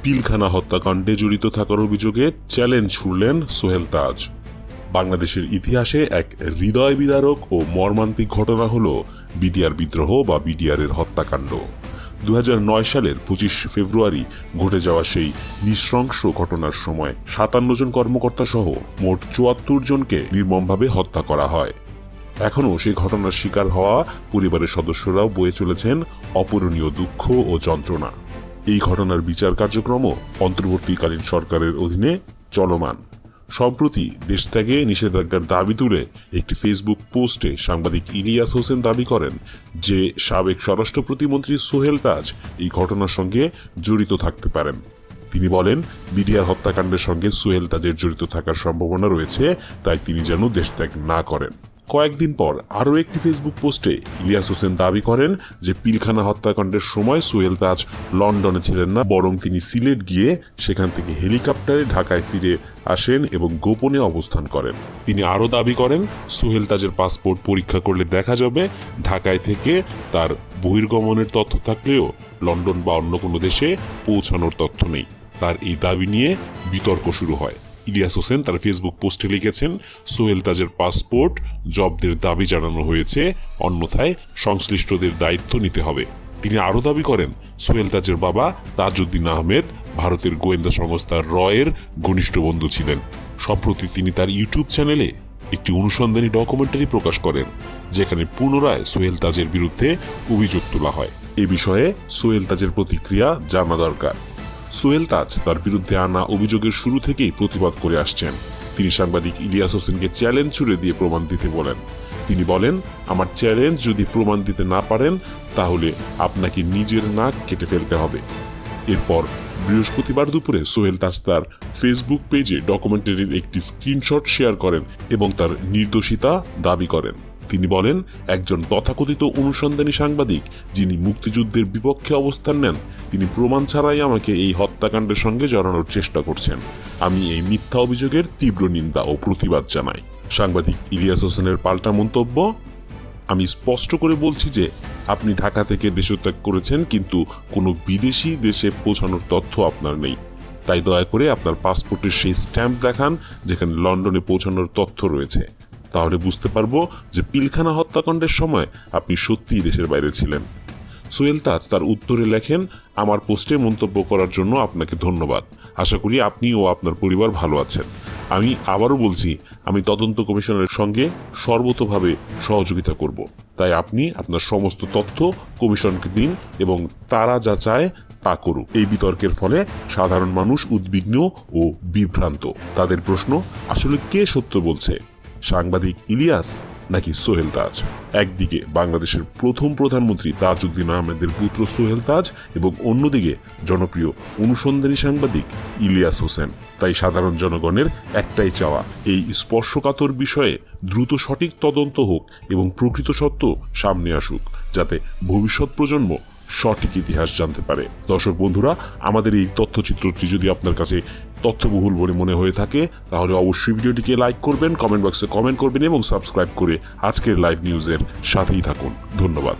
পিলখানা হত্যাকাণ্ডে জড়িত থাকার অভিযোগে চ্যালেঞ্জ ছুড়লেন সোহেল তাজ। বাংলাদেশের ইতিহাসে এক হৃদয় বিদারক ও মর্মান্তিক ঘটনা হল বিডিআর বিদ্রোহ বা বিডিআরের হত্যাকাণ্ড। 2009 সালের 25 ফেব্রুয়ারি ঘটে যাওয়া সেই নৃশংস ঘটনার সময় 57 জন কর্মকর্তা সহ মোট 74 জনকে নির্মমভাবে হত্যা করা হয়। এখনও সেই ঘটনার শিকার হওয়া পরিবারের সদস্যরাও বয়ে চলেছেন অপূরণীয় দুঃখ ও যন্ত্রণা। এই ঘটনার বিচার কার্যক্রম অন্তর্বর্তীকালীন সরকারের অধীনে চলমান। সম্প্রতি দেশ থেকে নিষেধাজ্ঞার দাবি তুলে একটি ফেসবুক পোস্টে সাংবাদিক ইলিয়াস হোসেন দাবি করেন যে সাবেক স্বরাষ্ট্র প্রতিমন্ত্রী সোহেল তাজ এই ঘটনার সঙ্গে জড়িত থাকতে পারেন। তিনি বলেন, বিডিআর হত্যাকাণ্ডের সঙ্গে সোহেল তাজের জড়িত থাকার সম্ভাবনা রয়েছে, তাই তিনি যেন দেশ ত্যাগ না করেন। কয়েকদিন পর আরও একটি ফেসবুক পোস্টে ইলিয়াস হোসেন দাবি করেন যে পিলখানা হত্যাকাণ্ডের সময় সোহেল তাজ লন্ডনে ছিলেন না, বরং তিনি সিলেট গিয়ে সেখান থেকে হেলিকপ্টারে ঢাকায় ফিরে আসেন এবং গোপনে অবস্থান করেন। তিনি আরও দাবি করেন সোহেল তাজের পাসপোর্ট পরীক্ষা করলে দেখা যাবে ঢাকায় থেকে তার বহির্গমনের তথ্য থাকলেও লন্ডন বা অন্য কোনো দেশে পৌঁছানোর তথ্য নেই। তার এই দাবি নিয়ে বিতর্ক শুরু হয়। ইলিয়াস হোসেন তার ফেসবুক পোস্টে লিখেছেন, সোহেল তাজের পাসপোর্ট জব্দের দাবি জানানো হয়েছে, অন্যথায় সংশ্লিষ্টদের দায়িত্ব নিতে হবে। তিনি আরও দাবি করেন, সোহেল তাজের বাবা তাজউদ্দিন আহমেদ ভারতের গোয়েন্দা সংস্থা রয়ের ঘনিষ্ঠ বন্ধু ছিলেন। সম্প্রতি তিনি তার ইউটিউব চ্যানেলে একটি অনুসন্ধানী ডকুমেন্টারি প্রকাশ করেন, যেখানে পুনরায় সোহেল তাজের বিরুদ্ধে অভিযোগ তোলা হয়। এ বিষয়ে সোহেল তাজের প্রতিক্রিয়া জানা দরকার। সোহেল তাজ তার বিরুদ্ধে আনা অভিযোগের শুরু থেকেই প্রতিবাদ করে আসছেন। তিনি সাংবাদিক ইলিয়াস হোসেনকে চ্যালেঞ্জ ছুড়ে দিয়ে প্রমাণ দিতে বলেন। তিনি বলেন, আমার চ্যালেঞ্জ যদি প্রমাণ দিতে না পারেন তাহলে আপনাকে নিজের নাক কেটে ফেলতে হবে। এরপর বৃহস্পতিবার দুপুরে সোহেল তাজ তার ফেসবুক পেজে ডকুমেন্টারির একটি স্ক্রিনশট শেয়ার করেন এবং তার নির্দোষিতা দাবি করেন। তিনি বলেন, একজন তথাকথিত অনুসন্ধানী সাংবাদিক যিনি মুক্তিযুদ্ধের বিপক্ষে অবস্থান নেন, তিনি প্রমাণ ছাড়াই আমাকে এই হত্যাকাণ্ডের সঙ্গে জড়ানোর চেষ্টা করছেন। আমি এই মিথ্যা অভিযোগের তীব্র নিন্দা ও প্রতিবাদ জানাই। সাংবাদিক ইলিয়াস হোসেনের পাল্টা মন্তব্য, আমি স্পষ্ট করে বলছি যে আপনি ঢাকা থেকে দেশত্যাগ করেছেন, কিন্তু কোনো বিদেশি দেশে পৌঁছানোর তথ্য আপনার নেই। তাই দয়া করে আপনার পাসপোর্টের সেই স্ট্যাম্প দেখান যেখানে লন্ডনে পৌঁছানোর তথ্য রয়েছে। তাহলে বুঝতে পারবো যে পিলখানা হত্যাকাণ্ডের সময় আপনি সত্যিই দেশের বাইরে ছিলেন। সোহেল তাজ তার উত্তরে লেখেন, আমার পোস্টে মন্তব্য করার জন্য আপনাকে ধন্যবাদ। আশা করি আপনি ও আপনার পরিবার ভালো আছেন। আমি আবারও বলছি, আমি তদন্ত কমিশনের সঙ্গে সর্বতোভাবে সহযোগিতা করব। তাই আপনি আপনার সমস্ত তথ্য কমিশনকে দিন এবং তারা যা চায় তা করুক। এই বিতর্কের ফলে সাধারণ মানুষ উদ্বিগ্ন ও বিভ্রান্ত। তাদের প্রশ্ন, আসলে কে সত্য বলছে, সাংবাদিক ইলিয়াস নাকি সোহেল তাজ? একদিকে বাংলাদেশের প্রথম প্রধানমন্ত্রী তাজউদ্দিন আহমেদের পুত্র সোহেল তাজ এবং অন্যদিকে জনপ্রিয় অনুসন্ধানী সাংবাদিক ইলিয়াস হোসেন। তাই সাধারণ জনগণের একটাই চাওয়া, এই স্পর্শকাতর বিষয়ে দ্রুত সঠিক তদন্ত হোক এবং প্রকৃত সত্য সামনে আসুক, যাতে ভবিষ্যৎ প্রজন্ম সঠিক ইতিহাস জানতে পারে। দর্শক বন্ধুরা, আমাদের এই তথ্যচিত্রটি যদি আপনার কাছে তথ্যবহুল বলে মনে হয়ে থাকে তাহলে অবশ্যই ভিডিওটিকে লাইক করবেন, কমেন্ট বক্সে কমেন্ট করবেন এবং সাবস্ক্রাইব করে আজকের লাইভ নিউজের সাথেই থাকুন। ধন্যবাদ।